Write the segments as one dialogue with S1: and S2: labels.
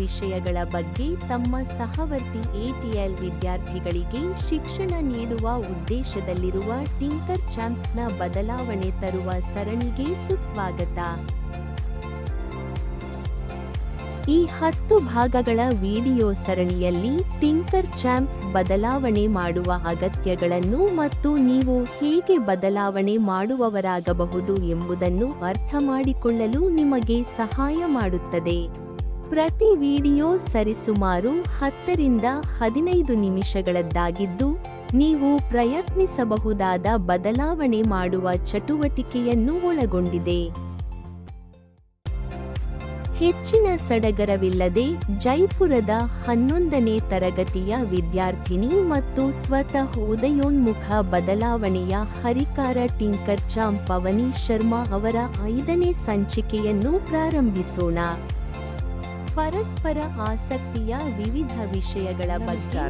S1: ವಿಷಯಗಳ ಬಗ್ಗೆ ತಮ್ಮ ಸಹವರ್ತಿ ಎಟಿಎಲ್ ವಿದ್ಯಾರ್ಥಿಗಳಿಗೆ ಶಿಕ್ಷಣ ನೀಡುವ ಉದ್ದೇಶದಲ್ಲಿರುವ ಟಿಂಕರ್ ಚಾಂಪ್ಸ್ನ ಬದಲಾವಣೆ ತರುವ ಸರಣಿಗೆ ಸುಸ್ವಾಗತ. ಈ 10 ಭಾಗಗಳ ವಿಡಿಯೋ ಸರಣಿಯಲ್ಲಿ ಟಿಂಕರ್ ಚಾಂಪ್ಸ್ ಬದಲಾವಣೆ ಮಾಡುವ ಅಗತ್ಯಗಳನ್ನು ಮತ್ತು ನೀವು ಹೇಗೆ ಬದಲಾವಣೆ ಮಾಡುವವರಾಗಬಹುದು ಎಂಬುದನ್ನು ಅರ್ಥಮಾಡಿಕೊಳ್ಳಲು ನಿಮಗೆ ಸಹಾಯ ಮಾಡುತ್ತದೆ. ಪ್ರತಿ ವಿಡಿಯೋ ಸರಿಸುಮಾರು 10 ರಿಂದ 15 ನಿಮಿಷಗಳದ್ದಾಗಿದ್ದು, ನೀವು ಪ್ರಯತ್ನಿಸಬಹುದಾದ ಬದಲಾವಣೆ ಮಾಡುವ ಚಟುವಟಿಕೆಯನ್ನು ಒಳಗೊಂಡಿದೆ. ಹೆಚ್ಚಿನ ಸಡಗರವಿಲ್ಲದೆ ಜೈಪುರದ 11ನೇ ತರಗತಿಯ ವಿದ್ಯಾರ್ಥಿನಿ ಮತ್ತು ಸ್ವತಃ ಉದಯೋನ್ಮುಖ ಬದಲಾವಣೆಯ ಹರಿಕಾರ ಟಿಂಕರ್ ಚಾಂಪ್ ಪವನಿ ಶರ್ಮಾ ಅವರ 5ನೇ ಸಂಚಿಕೆಯನ್ನು ಪ್ರಾರಂಭಿಸೋಣ. ಪರಸ್ಪರ ಆಸಕ್ತಿಯ ವಿವಿಧ ವಿಷಯಗಳ ಬಗ್ಗೆ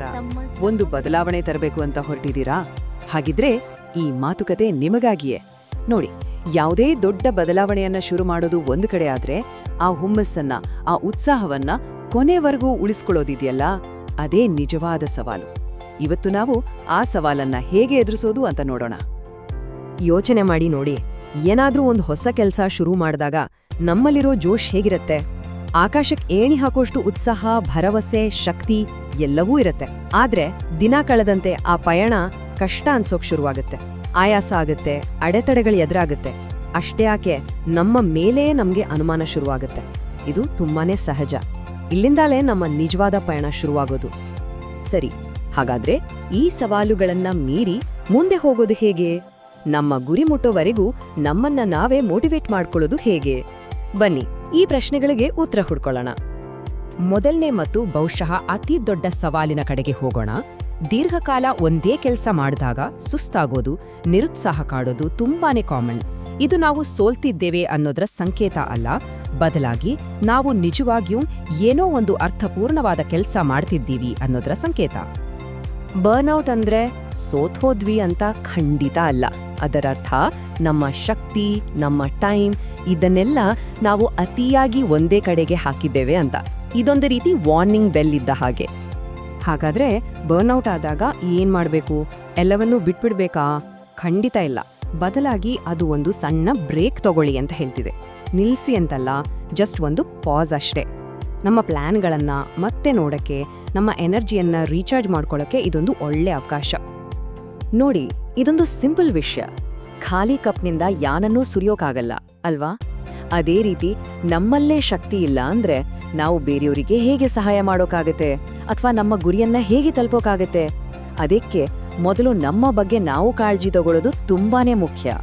S2: ಒಂದು ಬದಲಾವಣೆ ತರಬೇಕು ಅಂತ ಹೊರಟಿದ್ದೀರಾ? ಹಾಗಿದ್ರೆ ಈ ಮಾತುಕತೆ ನಿಮಗಾಗಿಯೇ. ನೋಡಿ, ಯಾವುದೇ ದೊಡ್ಡ ಬದಲಾವಣೆಯನ್ನ ಶುರು ಮಾಡೋದು ಒಂದು ಕಡೆ ಆದ್ರೆ, ಆ ಹುಮ್ಮಸ್ಸನ್ನ, ಆ ಉತ್ಸಾಹವನ್ನ ಕೊನೆವರೆಗೂ ಉಳಿಸ್ಕೊಳ್ಳೋದಿದೆಯಲ್ಲ, ಅದೇ ನಿಜವಾದ ಸವಾಲು. ಇವತ್ತು ನಾವು ಆ ಸವಾಲನ್ನ ಹೇಗೆ ಎದುರಿಸೋದು ಅಂತ ನೋಡೋಣ.
S3: ಯೋಚನೆ ಮಾಡಿ ನೋಡಿ, ಏನಾದ್ರೂ ಒಂದು ಹೊಸ ಕೆಲಸ ಶುರು ಮಾಡಿದಾಗ ನಮ್ಮಲ್ಲಿರೋ ಜೋಶ್ ಹೇಗಿರುತ್ತೆ? ಆಕಾಶಕ್ಕೆ ಏಣಿ ಹಾಕೋಷ್ಟು ಉತ್ಸಾಹ, ಭರವಸೆ, ಶಕ್ತಿ ಎಲ್ಲವೂ ಇರುತ್ತೆ. ಆದ್ರೆ ದಿನ ಕಳೆದಂತೆ ಆ ಪಯಣ ಕಷ್ಟ ಅನ್ಸೋಕ್ ಶುರುವಾಗುತ್ತೆ. ಆಯಾಸ ಆಗುತ್ತೆ, ಅಡೆತಡೆಗಳು ಎದುರಾಗುತ್ತೆ. ಅಷ್ಟೇ ಯಾಕೆ, ನಮ್ಮ ಮೇಲೇ ನಮ್ಗೆ ಅನುಮಾನ ಶುರುವಾಗುತ್ತೆ. ಇದು ತುಂಬಾನೇ ಸಹಜ. ಇಲ್ಲಿಂದಲೇ ನಮ್ಮ ನಿಜವಾದ ಪಯಣ ಶುರುವಾಗೋದು. ಸರಿ, ಹಾಗಾದ್ರೆ ಈ ಸವಾಲುಗಳನ್ನ ಮೀರಿ ಮುಂದೆ ಹೋಗೋದು ಹೇಗೆ? ನಮ್ಮ ಗುರಿ ಮುಟ್ಟೋವರೆಗೂ ನಮ್ಮನ್ನ ನಾವೇ ಮೋಟಿವೇಟ್ ಮಾಡ್ಕೊಳ್ಳೋದು ಹೇಗೆ? ಬನ್ನಿ, ಈ ಪ್ರಶ್ನೆಗಳಿಗೆ ಉತ್ತರ ಹುಡ್ಕೊಳ್ಳೋಣ. ಮೊದಲನೇ ಮತ್ತು ಬಹುಶಃ ಅತಿ ದೊಡ್ಡ ಸವಾಲಿನ ಕಡೆಗೆ ಹೋಗೋಣ. ದೀರ್ಘಕಾಲ ಒಂದೇ ಕೆಲಸ ಮಾಡಿದಾಗ ಸುಸ್ತಾಗೋದು, ನಿರುತ್ಸಾಹ ಕಾಡೋದು ತುಂಬಾನೇ ಕಾಮನ್. ಇದು ನಾವು ಸೋಲ್ತಿದ್ದೇವೆ ಅನ್ನೋದರ ಸಂಕೇತ ಅಲ್ಲ, ಬದಲಾಗಿ ನಾವು ನಿಜವಾಗಿಯೂ ಏನೋ ಒಂದು ಅರ್ಥಪೂರ್ಣವಾದ ಕೆಲಸ ಮಾಡ್ತಿದ್ದೀವಿ ಅನ್ನೋದರ ಸಂಕೇತ. ಬರ್ನ್ಔಟ್ ಅಂದ್ರೆ ಸೋತ್ ಹೋದ್ವಿ ಅಂತ ಖಂಡಿತ ಅಲ್ಲ. ಅದರರ್ಥ ನಮ್ಮ ಶಕ್ತಿ, ನಮ್ಮ ಟೈಮ್ ಇದನ್ನೆಲ್ಲ ನಾವು ಅತಿಯಾಗಿ ಒಂದೇ ಕಡೆಗೆ ಹಾಕಿದ್ದೇವೆ ಅಂತ. ಇದೊಂದು ರೀತಿ ವಾರ್ನಿಂಗ್ ಬೆಲ್ ಇದ್ದ ಹಾಗೆ. ಹಾಗಾದ್ರೆ ಬರ್ನ್ಔಟ್ ಆದಾಗ ಏನ್ ಮಾಡ್ಬೇಕು? ಎಲ್ಲವನ್ನೂ ಬಿಟ್ಬಿಡ್ಬೇಕಾ? ಖಂಡಿತ ಇಲ್ಲ. ಬದಲಾಗಿ ಅದು ಒಂದು ಸಣ್ಣ ಬ್ರೇಕ್ ತಗೊಳ್ಳಿ ಅಂತ ಹೇಳ್ತಿದೆ. ನಿಲ್ಸಿ ಅಂತಲ್ಲ, ಜಸ್ಟ್ ಒಂದು ಪಾಸ್ ಅಷ್ಟೇ. ನಮ್ಮ ಪ್ಲಾನ್ಗಳನ್ನ ಮತ್ತೆ ನೋಡಕ್ಕೆ, ನಮ್ಮ ಎನರ್ಜಿಯನ್ನ ರೀಚಾರ್ಜ್ ಮಾಡ್ಕೊಳ್ಳೋಕೆ ಇದೊಂದು ಒಳ್ಳೆ ಅವಕಾಶ. ನೋಡಿ, ಇದೊಂದು ಸಿಂಪಲ್ ವಿಷಯ. ಖಾಲಿ ಕಪ್ನಿಂದ ಯಾನನ್ನೂ ಸುರಿಯೋಕಾಗಲ್ಲ ಅಲ್ವಾ? ಅದೇ ರೀತಿ ನಮ್ಮಲ್ಲೇ ಶಕ್ತಿ ಇಲ್ಲ ಅಂದ್ರೆ ನಾವು ಬೇರೆಯವರಿಗೆ ಹೇಗೆ ಸಹಾಯ ಮಾಡೋಕ್ಕಾಗತ್ತೆ? ಅಥವಾ ನಮ್ಮ ಗುರಿಯನ್ನ ಹೇಗೆ ತಲುಪೋಕ್ಕಾಗತ್ತೆ? ಅದಕ್ಕೆ ಮೊದಲು ನಮ್ಮ ಬಗ್ಗೆ ನಾವು ಕಾಳಜಿ ತಗೊಳ್ಳೋದು ತುಂಬಾನೇ ಮುಖ್ಯ.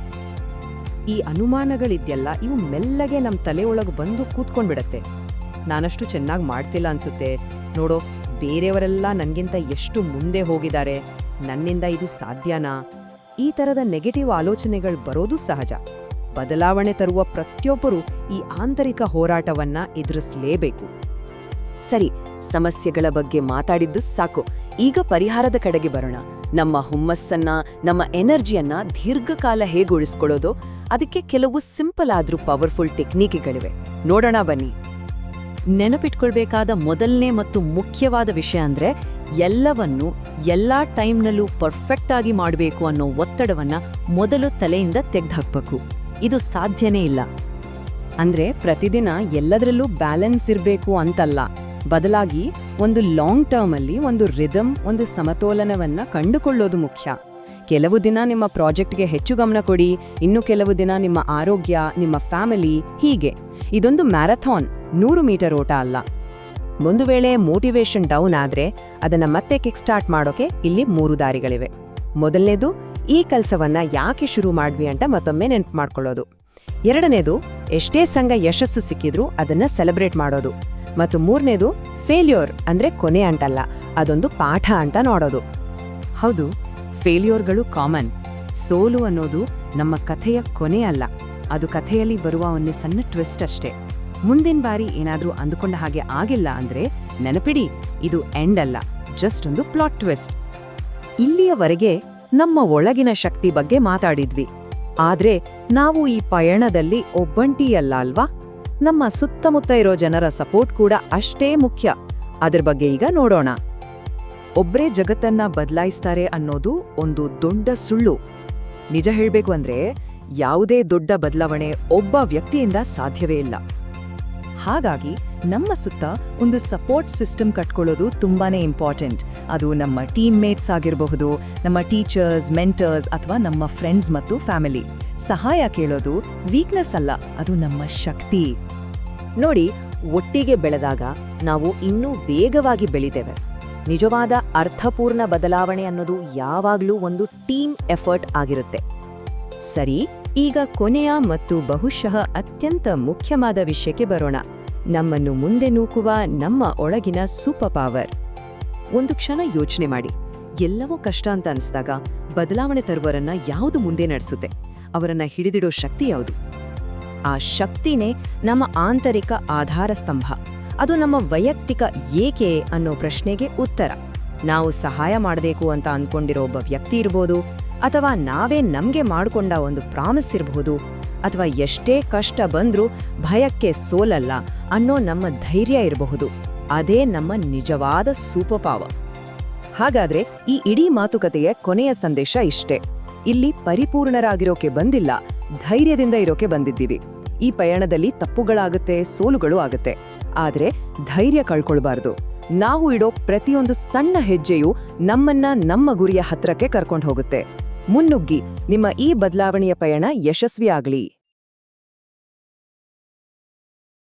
S3: ಈ ಅನುಮಾನಗಳಿದ್ಯಲ್ಲ, ಇವು ಮೆಲ್ಲಗೆ ನಮ್ಮ ತಲೆಯೊಳಗೆ ಬಂದು ಕೂತ್ಕೊಂಡ್ಬಿಡತ್ತೆ. ನಾನಷ್ಟು ಚೆನ್ನಾಗಿ ಮಾಡ್ತಿಲ್ಲ ಅನ್ಸುತ್ತೆ, ನೋಡೋ ಬೇರೆಯವರೆಲ್ಲ ನನ್ಗಿಂತ ಎಷ್ಟು ಮುಂದೆ ಹೋಗಿದ್ದಾರೆ, ನನ್ನಿಂದ ಇದು ಸಾಧ್ಯನಾ? ಈ ತರದ ನೆಗೆಟಿವ್ ಆಲೋಚನೆಗಳು ಬರೋದು ಸಹಜ. ಬದಲಾವಣೆ ತರುವ ಪ್ರತಿಯೊಬ್ಬರೂ ಈ ಆಂತರಿಕ ಹೋರಾಟವನ್ನ ಎದುರಿಸಲೇಬೇಕು. ಸರಿ, ಸಮಸ್ಯೆಗಳ ಬಗ್ಗೆ ಮಾತಾಡಿದ್ದು ಸಾಕು. ಈಗ ಪರಿಹಾರದ ಕಡೆಗೆ ಬರೋಣ. ನಮ್ಮ ಹುಮ್ಮಸ್ಸನ್ನ, ನಮ್ಮ ಎನರ್ಜಿಯನ್ನ ದೀರ್ಘಕಾಲ ಹೇಗೆ ಉಳಿಸ್ಕೊಳ್ಳೋದು, ಅದಕ್ಕೆ ಕೆಲವು ಸಿಂಪಲ್ ಆದ್ರೂ ಪವರ್ಫುಲ್ ಟೆಕ್ನಿಕ್ಗಳಿವೆ. ನೋಡೋಣ ಬನ್ನಿ. ನೆನಪಿಟ್ಕೊಳ್ಬೇಕಾದ ಮೊದಲನೇ ಮತ್ತು ಮುಖ್ಯವಾದ ವಿಷಯ ಅಂದ್ರೆ, ಎಲ್ಲವನ್ನೂ ಎಲ್ಲಾ ಟೈಮ್ನಲ್ಲೂ ಪರ್ಫೆಕ್ಟ್ ಆಗಿ ಮಾಡಬೇಕು ಅನ್ನೋ ಒತ್ತಡವನ್ನ ಮೊದಲು ತಲೆಯಿಂದ ತೆಗೆದುಹಾಕ್ಬೇಕು. ಇದು ಸಾಧ್ಯನೇ ಇಲ್ಲ. ಅಂದ್ರೆ ಪ್ರತಿದಿನ ಎಲ್ಲದರಲ್ಲೂ ಬ್ಯಾಲೆನ್ಸ್ ಇರಬೇಕು ಅಂತಲ್ಲ, ಬದಲಾಗಿ ಒಂದು ಲಾಂಗ್ ಟರ್ಮ್ ಅಲ್ಲಿ ಒಂದು ರಿದಮ್, ಒಂದು ಸಮತೋಲನವನ್ನ ಕಂಡುಕೊಳ್ಳೋದು ಮುಖ್ಯ. ಕೆಲವು ದಿನ ನಿಮ್ಮ ಪ್ರಾಜೆಕ್ಟ್ಗೆ ಹೆಚ್ಚು ಗಮನ ಕೊಡಿ, ಇನ್ನು ಕೆಲವು ದಿನ ನಿಮ್ಮ ಆರೋಗ್ಯ, ನಿಮ್ಮ ಫ್ಯಾಮಿಲಿ, ಹೀಗೆ. ಇದೊಂದು ಮ್ಯಾರಥಾನ್, 100 ಮೀಟರ್ ಓಟ ಅಲ್ಲ. ಒಂದು ವೇಳೆ ಮೋಟಿವೇಶನ್ ಡೌನ್ ಆದ್ರೆ ಅದನ್ನ ಮತ್ತೆ ಕಿಕ್ ಸ್ಟಾರ್ಟ್ ಮಾಡೋಕೆ ಇಲ್ಲಿ 3 ದಾರಿಗಳಿವೆ. ಮೊದಲನೇದು, ಈ ಕೆಲಸವನ್ನ ಯಾಕೆ ಶುರು ಮಾಡ್ವಿ ಅಂತ ಮತ್ತೊಮ್ಮೆ ನೆನ್ಪು ಮಾಡ್ಕೊಳ್ಳೋದು. ಎರಡನೇದು, ಎಷ್ಟೇ ಸಂಘ ಯಶಸ್ಸು ಸಿಕ್ಕಿದ್ರೂ ಅದನ್ನ ಸೆಲೆಬ್ರೇಟ್ ಮಾಡೋದು. ಮತ್ತು ಮೂರನೇದು, ಫೇಲ್ಯೂರ್ ಅಂದ್ರೆ ಕೊನೆ ಅಂತಲ್ಲ, ಅದೊಂದು ಪಾಠ ಅಂತ ನೋಡೋದು. ಹೌದು, ಫೇಲ್ಯೂರ್ಗಳು ಕಾಮನ್. ಸೋಲು ಅನ್ನೋದು ನಮ್ಮ ಕಥೆಯ ಕೊನೆ ಅಲ್ಲ, ಅದು ಕಥೆಯಲ್ಲಿ ಬರುವ ಒಂದು ಸಣ್ಣ ಟ್ವಿಸ್ಟ್ ಅಷ್ಟೇ. ಮುಂದಿನ ಬಾರಿ ಏನಾದ್ರೂ ಅಂದುಕೊಂಡ ಹಾಗೆ ಆಗಿಲ್ಲ ಅಂದ್ರೆ ನೆನಪಿಡಿ, ಇದು ಎಂಡ್ ಅಲ್ಲ, ಜಸ್ಟ್ ಒಂದು ಪ್ಲಾಟ್ ಟ್ವಿಸ್ಟ್. ಇಲ್ಲಿಯವರೆಗೆ ನಮ್ಮ ಒಳಗಿನ ಶಕ್ತಿ ಬಗ್ಗೆ ಮಾತಾಡಿದ್ವಿ. ಆದ್ರೆ ನಾವು ಈ ಪಯಣದಲ್ಲಿ ಒಬ್ಬಂಟಿಯಲ್ಲ ಅಲ್ವಾ? ನಮ್ಮ ಸುತ್ತಮುತ್ತ ಇರೋ ಜನರ ಸಪೋರ್ಟ್ ಕೂಡ ಅಷ್ಟೇ ಮುಖ್ಯ. ಅದ್ರ ಬಗ್ಗೆ ಈಗ ನೋಡೋಣ.
S2: ಒಬ್ರೇ ಜಗತ್ತನ್ನ ಬದಲಾಯಿಸ್ತಾರೆ ಅನ್ನೋದು ಒಂದು ದೊಡ್ಡ ಸುಳ್ಳು. ನಿಜ ಹೇಳ್ಬೇಕು ಅಂದ್ರೆ ಯಾವುದೇ ದೊಡ್ಡ ಬದಲಾವಣೆ ಒಬ್ಬ ವ್ಯಕ್ತಿಯಿಂದ ಸಾಧ್ಯವೇ ಇಲ್ಲ.
S3: ಹಾಗಾಗಿ ನಮ್ಮ ಸುತ್ತ ಒಂದು ಸಪೋರ್ಟ್ ಸಿಸ್ಟಮ್ ಕಟ್ಕೊಳ್ಳೋದು ತುಂಬಾನೇ ಇಂಪಾರ್ಟೆಂಟ್. ಅದು ನಮ್ಮ ಟೀಮ್ಮೇಟ್ಸ್ ಆಗಿರಬಹುದು, ನಮ್ಮ ಟೀಚರ್ಸ್, ಮೆಂಟರ್ಸ್ ಅಥವಾ ನಮ್ಮ ಫ್ರೆಂಡ್ಸ್ ಮತ್ತು ಫ್ಯಾಮಿಲಿ. ಸಹಾಯ ಕೇಳೋದು ವೀಕ್ನೆಸ್ ಅಲ್ಲ, ಅದು ನಮ್ಮ ಶಕ್ತಿ.
S4: ನೋಡಿ, ಒಟ್ಟಿಗೆ ಬೆಳೆದಾಗ ನಾವು ಇನ್ನೂ ವೇಗವಾಗಿ ಬೆಳಿತೇವೆ. ನಿಜವಾದ ಅರ್ಥಪೂರ್ಣ ಬದಲಾವಣೆ ಅನ್ನೋದು ಯಾವಾಗಲೂ ಒಂದು ಟೀಮ್ ಎಫರ್ಟ್ ಆಗಿರುತ್ತೆ.
S3: ಸರಿ, ಈಗ ಕೊನೆಯ ಮತ್ತು ಬಹುಶಃ ಅತ್ಯಂತ ಮುಖ್ಯವಾದ ವಿಷಯಕ್ಕೆ ಬರೋಣ. ನಮ್ಮನ್ನು ಮುಂದೆ ನೂಕುವ ನಮ್ಮ ಒಳಗಿನ ಸೂಪರ್ ಪವರ್.
S2: ಒಂದು ಕ್ಷಣ ಯೋಚನೆ ಮಾಡಿ, ಎಲ್ಲವೂ ಕಷ್ಟ ಅಂತ ಅನಿಸಿದಾಗ ಬದಲಾವಣೆ ತರುವವರನ್ನ ಯಾವುದು ಮುಂದೆ ನಡೆಸುತ್ತೆ? ಅವರನ್ನ ಹಿಡಿದಿಡೋ ಶಕ್ತಿ ಯಾವುದು?
S3: ಆ ಶಕ್ತಿನೇ ನಮ್ಮ ಆಂತರಿಕ ಆಧಾರ ಸ್ತಂಭ. ಅದು ನಮ್ಮ ವೈಯಕ್ತಿಕ ಏಕೆ ಅನ್ನೋ ಪ್ರಶ್ನೆಗೆ ಉತ್ತರ. ನಾವು ಸಹಾಯ ಮಾಡಬೇಕು ಅಂತ ಅಂದ್ಕೊಂಡಿರೋ ಒಬ್ಬ ವ್ಯಕ್ತಿ ಇರ್ಬೋದು, ಅಥವಾ ನಾವೇ ನಮ್ಗೆ ಮಾಡಿಕೊಂಡ ಒಂದು ಪ್ರಾಮಿಸ್ ಇರಬಹುದು, ಅಥವಾ ಎಷ್ಟೇ ಕಷ್ಟ ಬಂದ್ರೂ ಭಯಕ್ಕೆ ಸೋಲಲ್ಲ ಅನ್ನೋ ನಮ್ಮ ಧೈರ್ಯ ಇರಬಹುದು. ಅದೇ ನಮ್ಮ ನಿಜವಾದ ಸೂಪರ್ ಪವರ್.
S2: ಹಾಗಾದ್ರೆ ಈ ಇಡೀ ಮಾತುಕತೆಯ ಕೊನೆಯ ಸಂದೇಶ ಇಷ್ಟೇ: ಇಲ್ಲಿ ಪರಿಪೂರ್ಣರಾಗಿರೋಕೆ ಬಂದಿಲ್ಲ, ಧೈರ್ಯದಿಂದ ಇರೋಕೆ ಬಂದಿದ್ದೀವಿ. ಈ ಪಯಣದಲ್ಲಿ ತಪ್ಪುಗಳಾಗುತ್ತೆ, ಸೋಲುಗಳು ಆಗುತ್ತೆ, ಆದ್ರೆ ಧೈರ್ಯ ಕಳ್ಕೊಳ್ಬಾರ್ದು. ನಾವು ಇಡೋ ಪ್ರತಿಯೊಂದು ಸಣ್ಣ ಹೆಜ್ಜೆಯೂ ನಮ್ಮನ್ನ ನಮ್ಮ ಗುರಿಯ ಹತ್ರಕ್ಕೆ ಕರ್ಕೊಂಡು ಹೋಗುತ್ತೆ. ಮುನ್ನುಗ್ಗಿ, ನಿಮ್ಮ ಈ ಬದಲಾವಣೆಯ ಪಯಣ ಯಶಸ್ವಿ ಆಗ್ಲಿ.